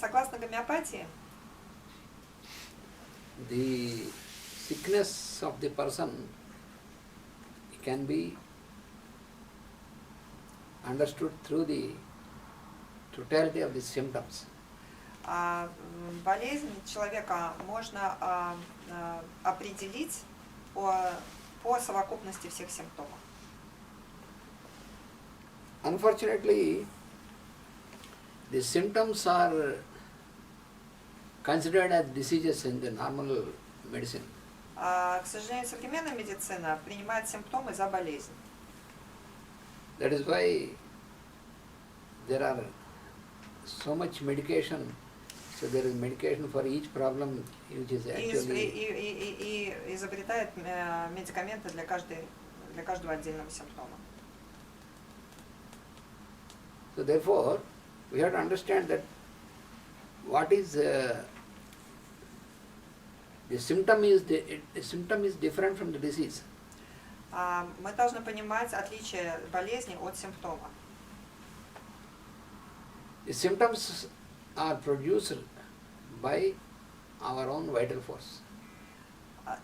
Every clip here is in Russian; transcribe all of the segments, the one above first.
согласно гомеопатии, the sickness of the person can be understood through the totality of the symptoms. болезнь человека можно определить по совокупности всех симптомов. Unfortunately, the symptoms are considered as diseases in the normal medicine. К сожалению, современная медицина принимает симптомы за болезнь. That is why there are so much medication. So there is medication for each problem, which is actually. И изобретает медикаменты для каждого отдельного симптома. So therefore, we have to understand that what is the symptom is different from the disease. Мы должны понимать отличие болезни от симптома. The symptoms are produced by our own vital force.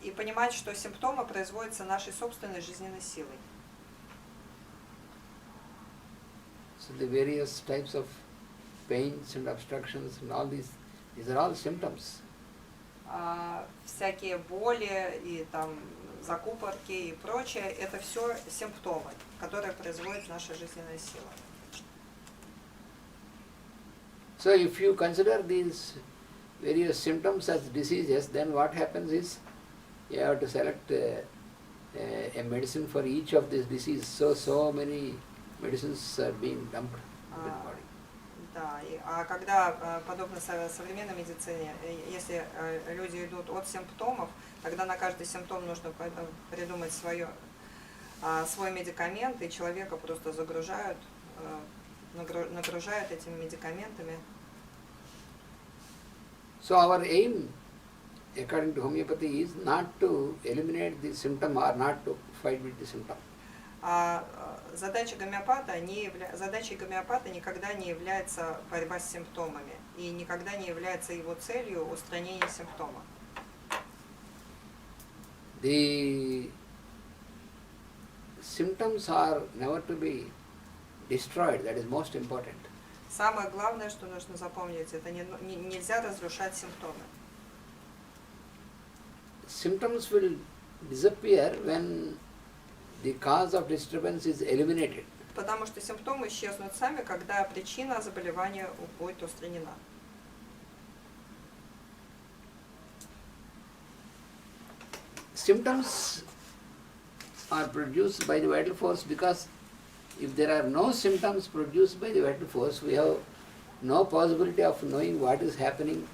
И понимать, что симптомы производятся нашей собственной жизненной силой. So the various types of pains and obstructions and all these are all symptoms. Всякие боли и там закупорки и прочее, это все симптомы, которые производит наша жизненная сила. So if you consider these various symptoms as diseases, then what happens is you have to select a medicine for each of these diseases. So many medicines are being dumped into the body. Да, когда, подобно современной медицине, если люди идут от симптомов, тогда на каждый симптом нужно придумать свой медикамент, и человека просто нагружают этими медикаментами. So our aim, according to homeopathy, is not to eliminate the symptom or not to fight with the symptom. Задачей гомеопата никогда не является борьба с симптомами, и никогда не является его целью устранение симптома. The symptoms are never to be destroyed, that is most important. Самое главное, что нужно запомнить, это нельзя разрушать симптомы. Symptoms will disappear when the cause of disturbance is eliminated. Потому что симптомы исчезнут сами, когда причина заболевания будет устранена. Symptoms are produced by the vital force because if there are no symptoms produced by the vital force, we have no possibility of knowing what is happening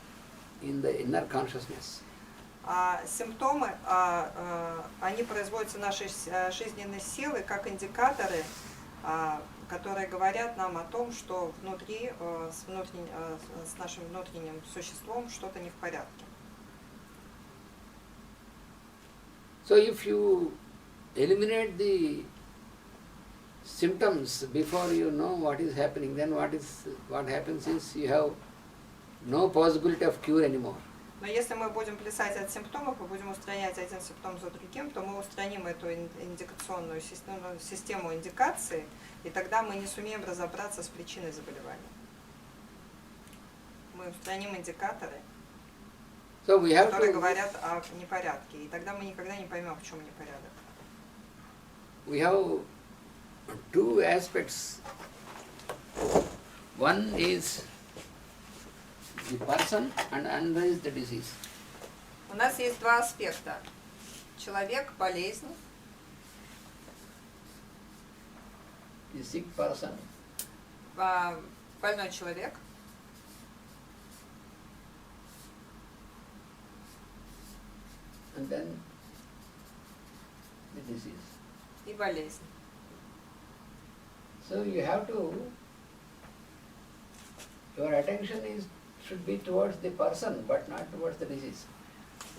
in the inner consciousness. Симптомы, они производятся нашей жизненной силой как индикаторы, которые говорят нам о том, что внутри, с нашим внутренним существом что-то не в порядке. So if you eliminate the symptoms before you know what is happening, then what happens is you have no possibility of cure anymore. Но если мы будем плясать от симптомов и будем устранять один симптом за другим, то мы устраним эту индикационную систему индикации, и тогда мы не сумеем разобраться с причиной заболевания. Мы устраним индикаторы, которые говорят о непорядке, и тогда мы никогда не поймем, в чем непорядок. We have two aspects. One is the person and another is the disease. У нас есть два аспекта. Человек, болезнь. The sick person. Больной человек. And then the disease. И болезнь. So you have to, your attention should be towards the person, but not towards the disease.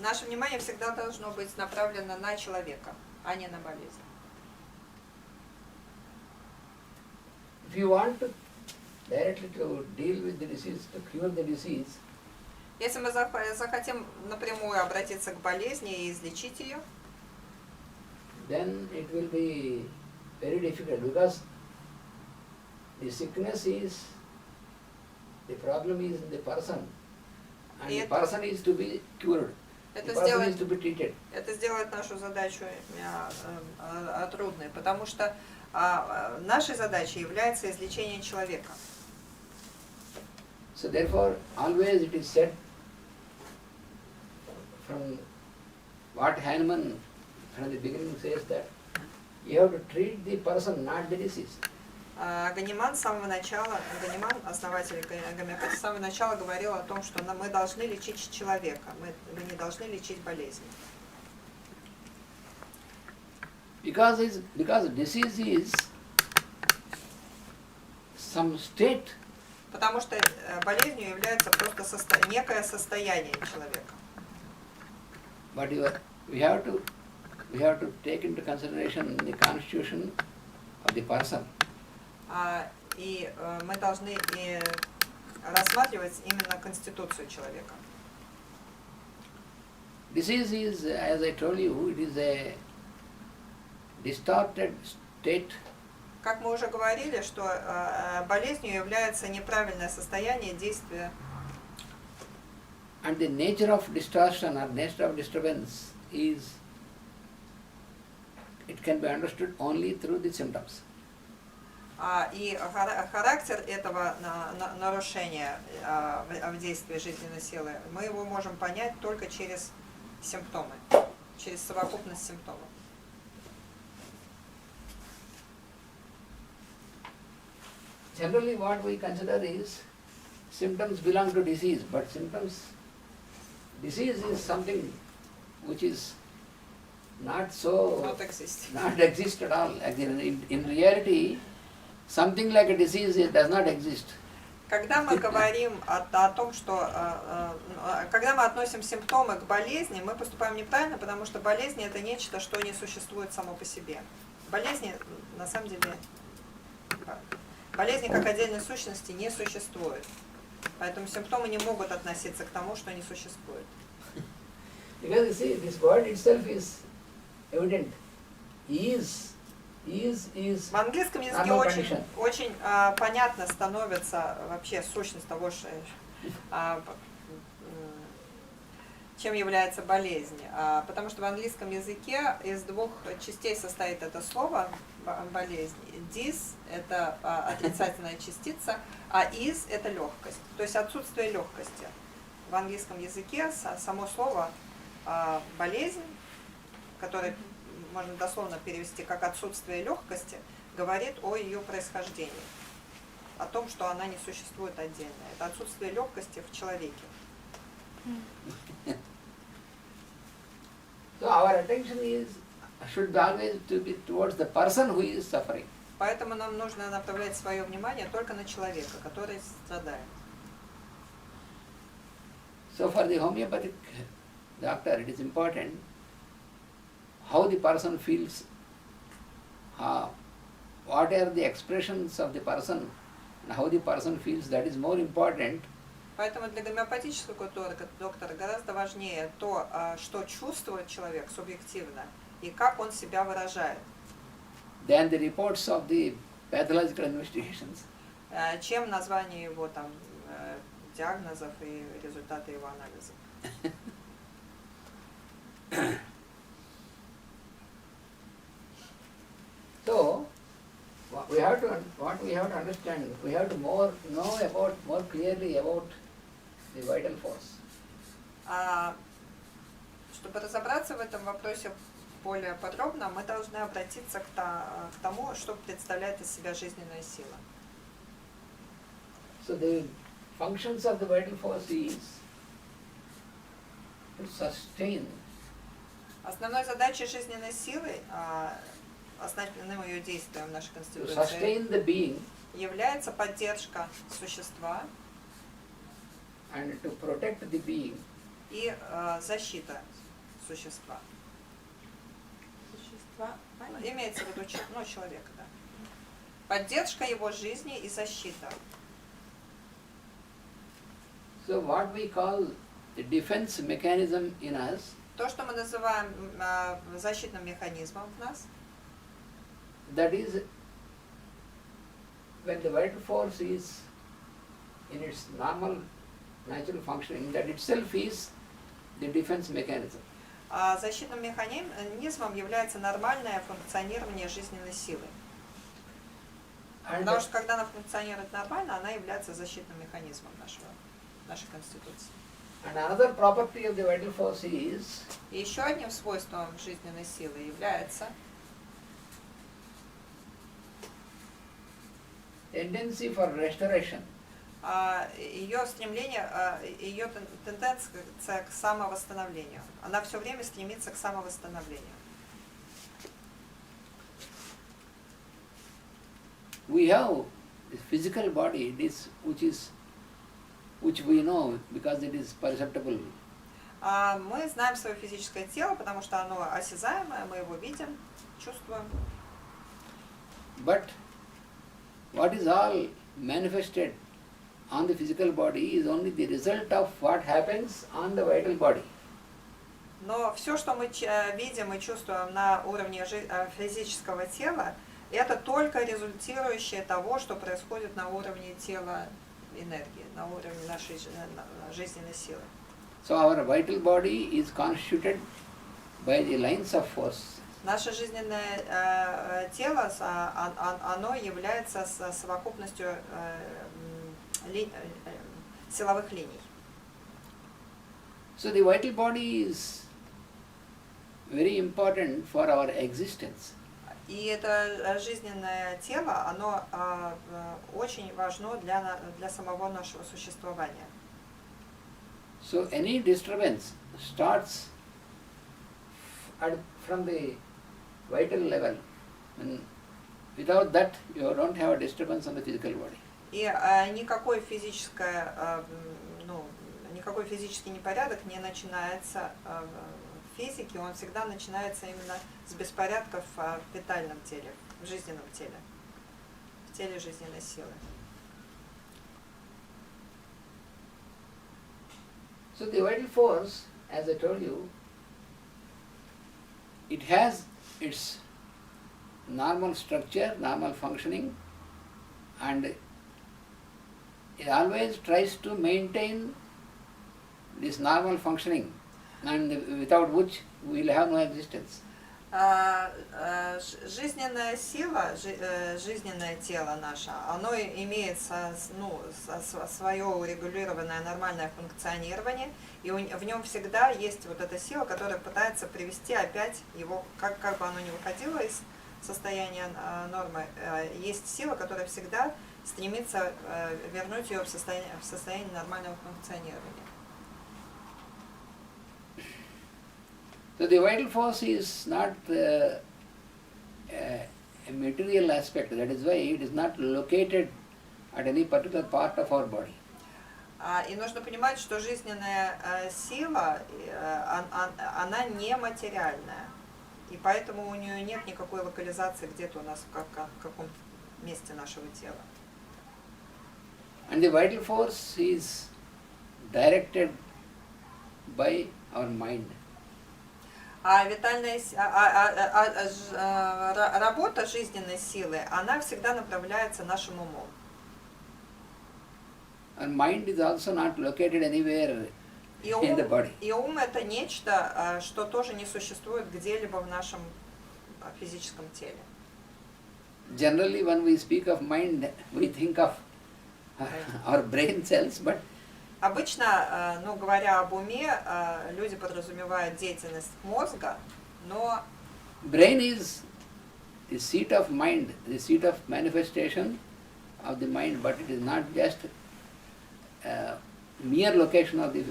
Наше внимание всегда должно быть направлено на человека, а не на болезнь. If you want to directly to deal with the disease, to cure the disease, Если мы захотим напрямую обратиться к болезни и излечить ее, then it will be very difficult because the sickness is, the problem is in the person, and the person is to be cured, the person is to be treated. Это сделает нашу задачу трудной, потому что нашей задачей является излечение человека. So therefore, always it is said from what Hahnemann from the beginning says that you have to treat the person, not the disease. Ганиман с самого начала, Ганиман, основатель гомеопатии, с самого начала говорил о том, что мы должны лечить человека, мы не должны лечить болезнь. Because disease is some state. Потому что болезнью является просто некое состояние человека. But we have to take into consideration the constitution of the person. И мы должны рассматривать именно конституцию человека. Disease is, as I told you, it is a distorted state. Как мы уже говорили, что болезнью является неправильное состояние действия. And the nature of distortion or nature of disturbance is, it can be understood only through the symptoms. И характер этого нарушения в действии жизненной силы, мы его можем понять только через симптомы, через совокупность симптомов. Generally what we consider is, symptoms belong to disease, but disease is something which is not exist at all. In reality, something like a disease does not exist. Когда мы говорим о том, что когда мы относим симптомы к болезни, мы поступаем неправильно, потому что болезнь это нечто, что не существует само по себе. Болезни на самом деле болезни как отдельной сущности не существует. Поэтому симптомы не могут относиться к тому, что не существует. Because you see, this word itself is evident. В английском языке очень понятно становится вообще сущность того, чем является болезнь. Потому что в английском языке из двух частей состоит это слово болезнь. Dis – это отрицательная частица, а is – это легкость, то есть отсутствие легкости. В английском языке само слово болезнь, которое можно дословно перевести как отсутствие легкости, говорит о ее происхождении, о том, что она не существует отдельно. Это отсутствие легкости в человеке. So our attention should be always to be towards the person who is suffering. Поэтому нам нужно направлять свое внимание только на человека, который страдает. So for the homeopathic doctor, it is important how the person feels, what are the expressions of the person, and how the person feels, that is more important. Поэтому для гомеопатического доктора гораздо важнее то, что чувствует человек субъективно и как он себя выражает. Than the reports of the pathological investigations. Чем название его там диагнозов и результаты его анализов. So, what we have to understand, we have to know more clearly about the vital force. Чтобы разобраться в этом вопросе более подробно, мы должны обратиться к тому, что представляет из себя жизненная сила. So the functions of the vital force is to sustain. Основной задачей жизненной силы, основным ее действием в нашей To конституции, sustain the being является поддержка существа and to protect the being. И защита существа. Имеется в виду человека, да. Поддержка его жизни и защита. So what we call the defense mechanism in us, То, что мы называем защитным механизмом в нас, that is when the vital force is in its normal natural functioning, that itself is the defense mechanism. защитным механизмом является нормальное функционирование жизненной силы. Потому что когда она функционирует нормально, она является защитным механизмом нашей конституции. And another property of the vital force is, И еще одним свойством жизненной силы является tendency for restoration. ее стремление, ее тенденция к самовосстановлению. Она все время стремится к самовосстановлению. We have this physical body, which we know because it is perceptible. Мы знаем свое физическое тело, потому что оно осязаемое, мы его видим, чувствуем. But what is all manifested on the physical body is only the result of what happens on the vital body. Но все, что мы видим и чувствуем на уровне физического тела, это только результирующее того, что происходит на уровне тела энергии, на уровне нашей жизненной силы. So our vital body is constituted by the lines of force. Наше жизненное тело, оно является совокупностью силовых линий. So the vital body is very important for our existence. И это жизненное тело, оно очень важно для самого нашего существования. So any disturbance starts from the vital level. And without that, you don't have a disturbance on the physical body. И никакой физический непорядок не начинается в физике, он всегда начинается именно с беспорядков в витальном теле, в жизненном теле, в теле жизненной силы. So the vital force, as I told you, it has its normal structure, normal functioning, and it always tries to maintain this normal functioning, and without which we will have no existence. Жизненная сила, жизненное тело наше, оно имеет свое урегулированное нормальное функционирование, и в нем всегда есть вот эта сила, которая пытается привести опять его, как бы оно ни выходило из состояния нормы, есть сила, которая всегда стремится вернуть ее в состояние нормального функционирования. So the vital force is not a material aspect. That is why it is not located at any particular part of our body. И нужно понимать, что жизненная сила, она не материальная. И поэтому у нее нет никакой локализации где-то у нас в каком-то месте нашего тела. And the vital force is directed by our mind. А витальная работа жизненной силы, она всегда направляется нашим умом. And mind is also not located anywhere in the body. И ум это нечто, что тоже не существует где-либо в нашем физическом теле. Generally, when we speak of mind, we think of our brain cells, but обычно, говоря об уме, люди подразумевают деятельность мозга, но brain is the seat of mind, the seat of manifestation of the mind, but it is not just mere location of the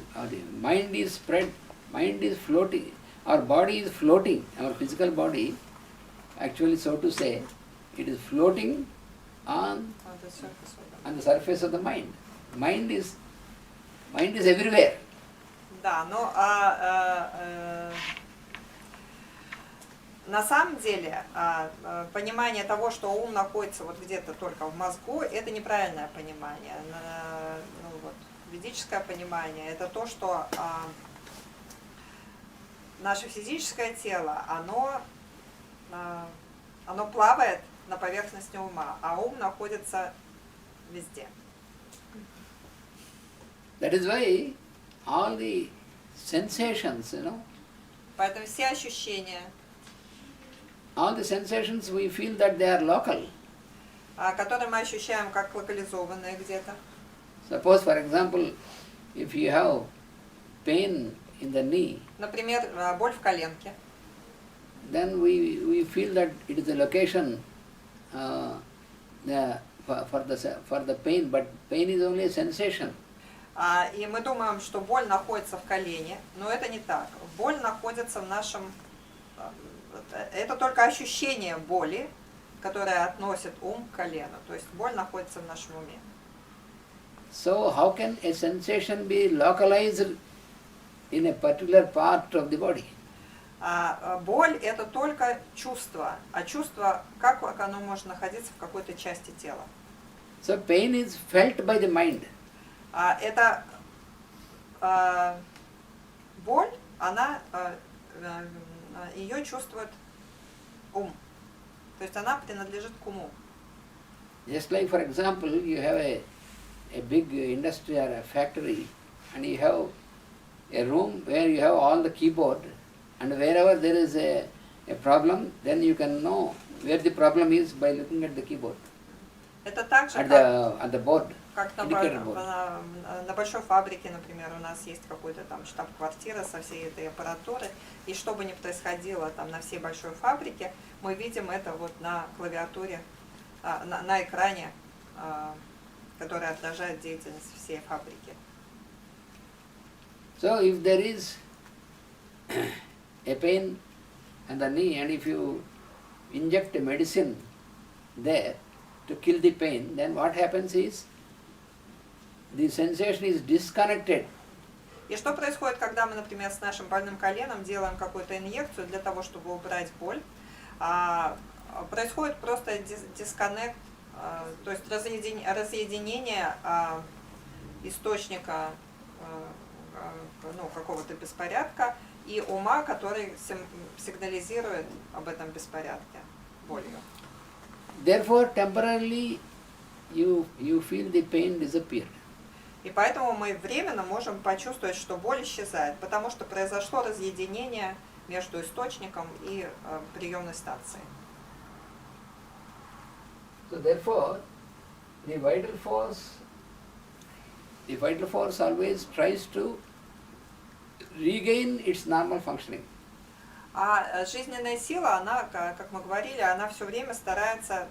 mind is spread, mind is floating, our body is floating, our physical body, actually so to say, it is floating on the surface of the mind. Mind is everywhere. Да, но на самом деле понимание того, что ум находится вот где-то только в мозгу, это неправильное понимание. ведическое понимание, это то, что наше физическое тело, оно плавает на поверхности ума, а ум находится везде. That is why all the sensations, Поэтому все ощущения, all the sensations we feel that they are local. которые мы ощущаем как локализованные где-то. Suppose, for example, if you have pain in the knee, Например, боль в коленке. then we feel that it is a location for the pain, but pain is only a sensation. И мы думаем, что боль находится в колене, но это не так. Боль находится в нашем... Это только ощущение боли, которое относит ум к колену. То есть боль находится в нашем уме. So how can a sensation be localized in a particular part of the body? Боль – это только чувство. А чувство, как оно может находиться в какой-то части тела? So pain is felt by the mind. Это боль, ее чувствует ум. То есть она принадлежит к уму. Just like, for example, you have a big industry or a factory, and you have a room where you have all the keyboard, and wherever there is a problem, then you can know where the problem is by looking at the keyboard. Это так же, at the board. как на большой фабрике, например, у нас есть какой-то там штаб-квартира со всей этой аппаратурой, и что бы ни происходило там на всей большой фабрике, мы видим это вот на клавиатуре, на экране, который отражает деятельность всей фабрики. So if there is a pain in the knee, and if you inject a medicine there to kill the pain, then what happens is the sensation is disconnected. И что происходит, когда мы, например, с нашим больным коленом делаем какую-то инъекцию для того, чтобы убрать боль? Происходит просто дисконнект, то есть разъединение источника какого-то беспорядка и ума, который сигнализирует об этом беспорядке болью. Therefore, temporarily you feel the pain disappear. И поэтому мы временно можем почувствовать, что боль исчезает, потому что произошло разъединение между источником и приемной станцией. So therefore, the vital force always tries to regain its normal functioning. А жизненная сила, она, как мы говорили, она все время старается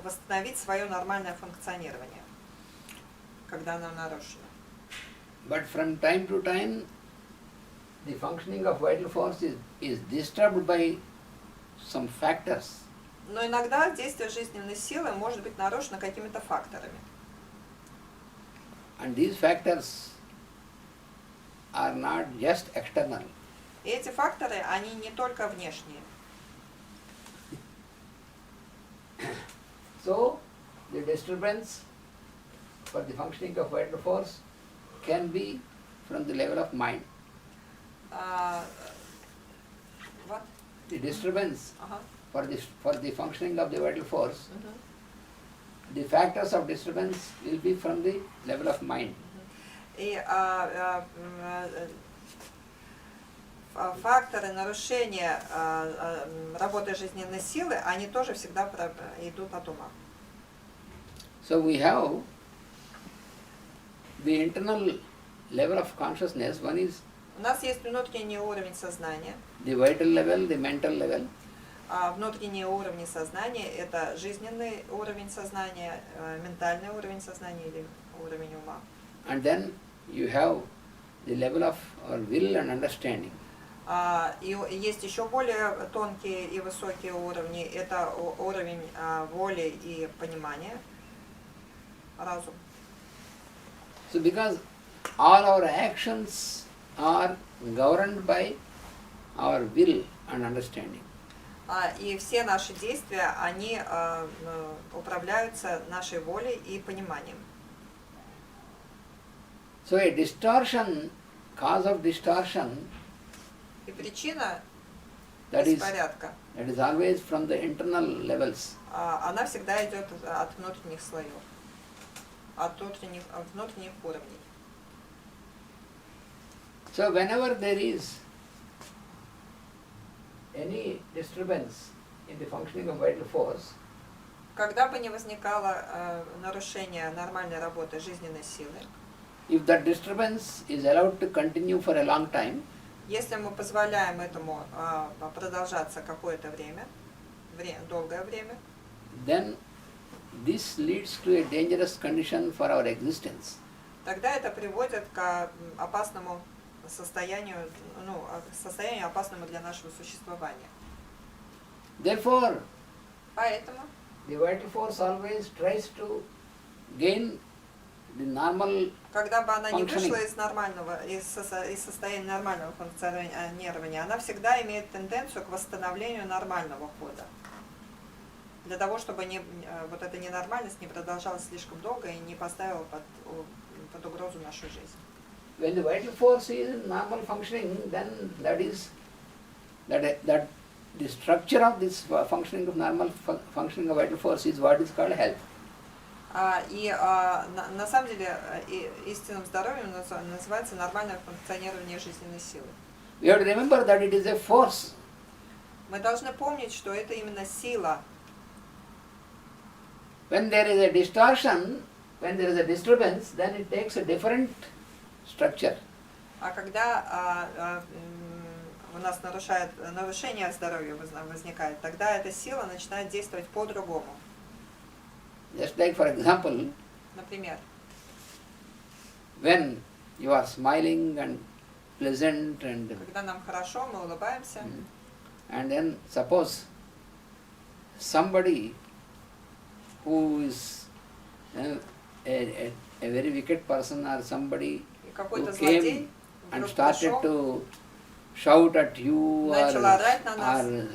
восстановить свое нормальное функционирование, когда оно нарушено. But from time to time, the functioning of vital force is disturbed by some factors. Но иногда действие жизненной силы может быть нарушено какими-то факторами. And these factors are not just external. И эти факторы, они не только внешние. So, the disturbance for the functioning of vital force can be from the level of mind. What? The disturbance for the functioning of the vital force, the factors of disturbance will be from the level of mind. И факторы нарушения работы жизненной силы, они тоже всегда идут от ума. So we have the internal level of consciousness. One is У нас есть внутренний уровень сознания. the vital level, the mental level. Внутренние уровни сознания – это жизненный уровень сознания, ментальный уровень сознания или уровень ума. And then you have the level of will and understanding. И есть еще более тонкие и высокие уровни. Это уровень воли и понимания, разум. So because all our actions are governed by our will and understanding. И все наши действия, они управляются нашей волей и пониманием. So a distortion, cause of distortion, И причина that is беспорядка, always from the internal levels. она всегда идет от внутренних слоев, от внутренних уровней. So whenever there is any disturbance in the functioning of vital force, Когда бы ни возникало нарушение нормальной работы жизненной силы, if that disturbance is allowed to continue for a long time, если мы позволяем этому продолжаться какое-то время, долгое время, then this leads to a dangerous condition for our existence. тогда это приводит к опасному состоянию, состоянию опасному для нашего существования. Therefore, Поэтому the vital force always tries to gain the normal когда бы она не functioning. вышла из состояния нормального функционирования, она всегда имеет тенденцию к восстановлению нормального хода. Для того, чтобы вот эта ненормальность не продолжалась слишком долго и не поставила под угрозу нашу жизнь. When the vital force is in normal functioning, then that the structure of this functioning of normal functioning of vital force is what is called health. И на самом деле истинным здоровьем называется нормальное функционирование жизненной силы. We have to remember that it is a force. Мы должны помнить, что это именно сила. When there is a distortion, when there is a disturbance, then it takes a different structure. А когда у нас нарушение здоровья возникает, тогда эта сила начинает действовать по-другому. Just like, for example, Например, when you are smiling and pleasant and когда нам хорошо, мы улыбаемся, and then suppose somebody who is a very wicked person or somebody и какой-то who злодей came and вдруг started пришел, to shout at you начал орать на нас, or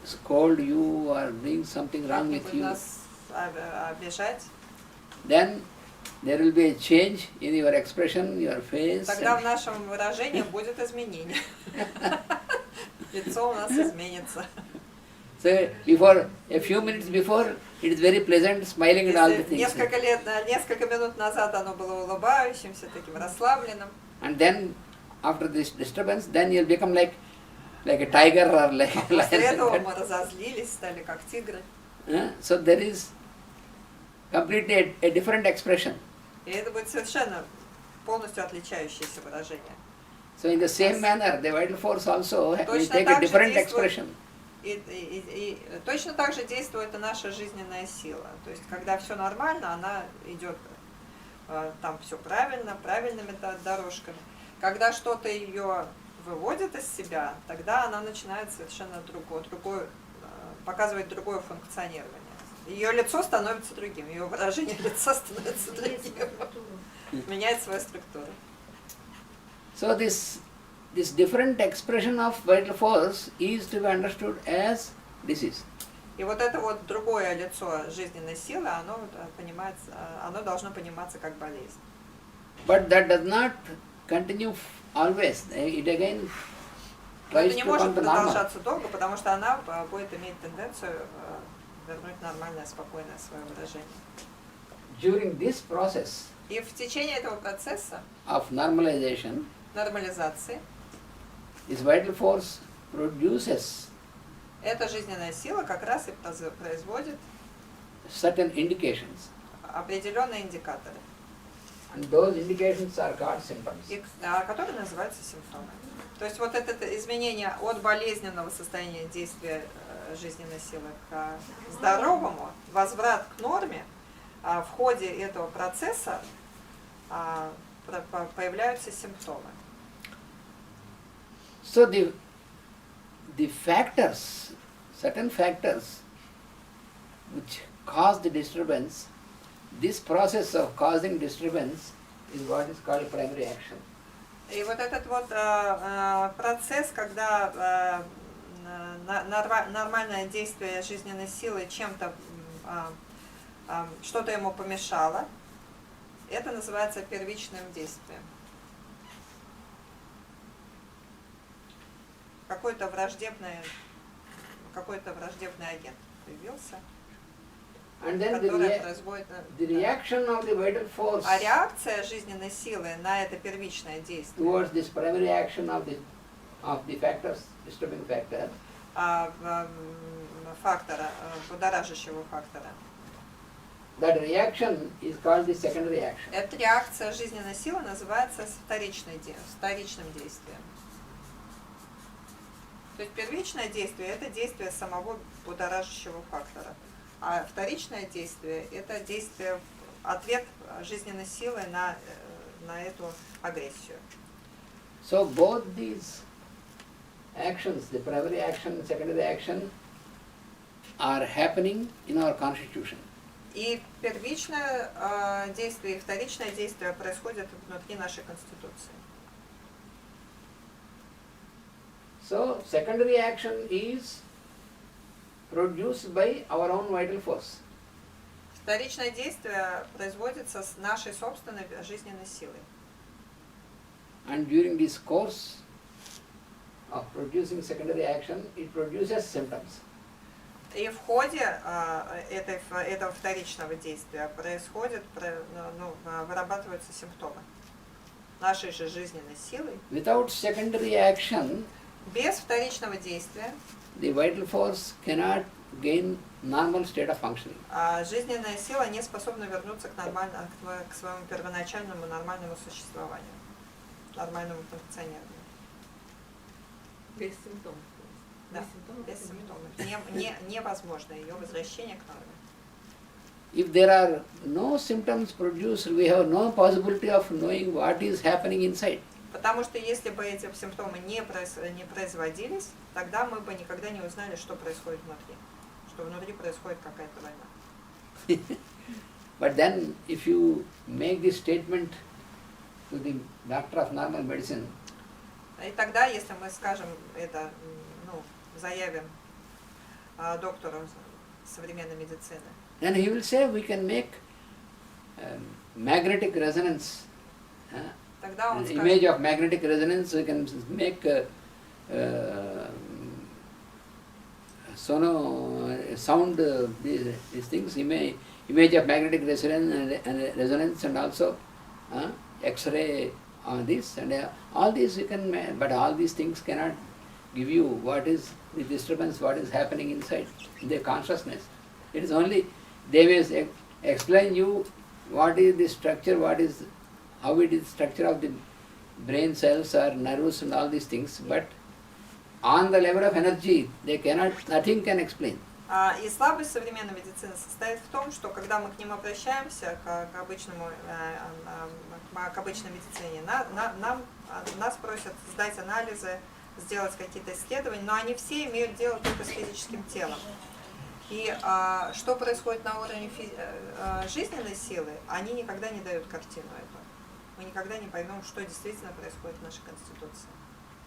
scold you or doing something wrong with как-нибудь you, нас обижать, then there will be a change in your expression, your face. тогда в нашем выражении будет изменение. Лицо у нас изменится. So before, a few minutes before, it is very pleasant, smiling and all the things. Несколько минут назад оно было улыбающимся, таким расслабленным. And then, after this disturbance, then you'll become like a tiger or like a После этого lion. мы разозлились, стали как тигры. So there is completely a different expression. И это будет совершенно полностью отличающееся выражение. So in the same manner, the vital force also will Точно take так a же different действует expression. И точно так же действует и наша жизненная сила. То есть, когда все нормально, она идет там все правильно, правильными дорожками. Когда что-то ее выводит из себя, тогда она начинает совершенно другое, показывать другое функционирование. Ее лицо становится другим, ее выражение лица становится другим. Меняет свою структуру. So this different expression of vital force is to be understood as disease. И вот это вот другое лицо жизненной силы, оно должно пониматься как болезнь. But that does not continue always. It again Но tries это не to может come to normal. продолжаться долго, потому что она будет иметь тенденцию вернуть нормальное, спокойное свое выражение. During this process И в течение этого процесса of normalization, нормализации this vital force produces эта жизненная сила как раз и производит certain indications. определенные индикаторы, And those indications are called symptoms. которые называются симптомами. То есть вот это изменение от болезненного состояния действия жизненной силы к здоровому, возврат к норме, в ходе этого процесса появляются симптомы. So the factors, certain factors which cause the disturbance, this process of causing disturbance is what is called primary action. И вот этот вот процесс, когда нормальное действие жизненной силы чем-то, что-то ему помешало, это называется первичным действием. какой-то враждебный агент появился, And then который производит... the reaction of the vital force А реакция жизненной силы на это первичное действие, towards this primary action of the factors, disturbing factor, фактора, будоражащего фактора. that reaction is called the secondary action. Эта реакция жизненной силы называется вторичным действием. То есть первичное действие – это действие самого будоражащего фактора, а вторичное действие – это действие, ответ жизненной силы на эту агрессию. So both these actions, the primary action and secondary action, are happening in our constitution. И первичное действие и вторичное действие происходят внутри нашей Конституции. So secondary action is produced by our own vital force. Вторичное действие производится с нашей собственной жизненной силой. And during this course of producing secondary action, it produces symptoms. И в ходе этого вторичного действия вырабатываются симптомы нашей же жизненной силы. Without secondary action, без вторичного действия the vital force cannot gain normal state of functioning. Жизненная сила не способна вернуться к своему первоначальному нормальному существованию, нормальному функционированию. Без симптомов. Да, без симптомов. Невозможно ее возвращение к норме. If there are no symptoms produced, we have no possibility of knowing what is happening inside. Потому что если бы эти симптомы не производились, тогда мы бы никогда не узнали, что происходит внутри, что внутри происходит какая-то война. But then, if you make this statement to the doctor of normal medicine, и тогда, если мы скажем это, заявим доктору современной медицины, then he will say we can make magnetic resonance. Тогда он скажет, Image of magnetic resonance, we can make sound, these things, image of magnetic resonance and also X-ray on this and all these you can make, but all these things cannot give you what is the disturbance, what is happening inside the consciousness. It is only, they will explain you what is the structure, how it is structure of the brain cells or nerves and all these things, but on the level of energy, they cannot, nothing can explain. И слабость современной медицины состоит в том, что когда мы к ним обращаемся, к обычной медицине, нас просят сдать анализы, сделать какие-то исследования, но они все имеют дело только с физическим телом. И что происходит на уровне жизненной силы, они никогда не дают картину эту. Мы никогда не поймем, что действительно происходит в нашей Конституции.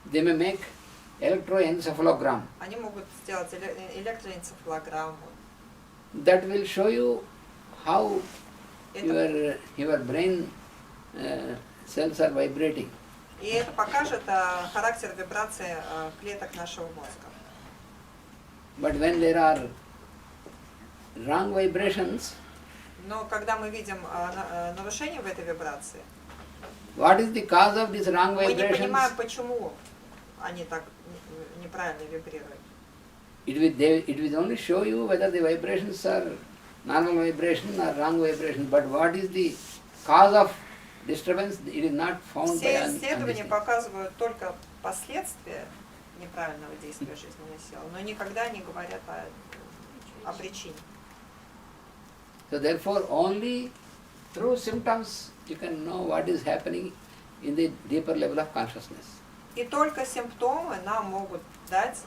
They may make electroencephalogram. Они могут сделать электроэнцефалограмму. That will show you how your brain cells are vibrating. И это покажет характер вибрации клеток нашего мозга. But when there are wrong vibrations, Но когда мы видим нарушение в этой вибрации, what is the cause of these wrong мы не vibrations? понимаем, почему они так неправильно вибрируют. It will only show you whether the vibrations are normal vibration or wrong vibration, but what is the cause of disturbance, it is not found by Все исследования показывают только последствия неправильного действия жизненной силы, но никогда не говорят о причине. So therefore, only through symptoms you can know what is happening in the deeper level of consciousness. И только симптомы нам могут дать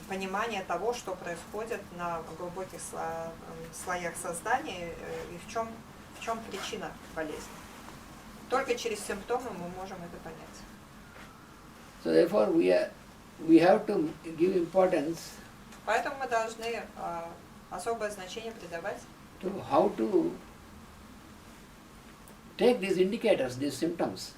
понимание того, что происходит на глубоких слоях сознания и в чем причина болезни. Только через симптомы мы можем это понять. So therefore, we have to give importance Поэтому мы должны особое значение придавать to how to take these indicators, these symptoms.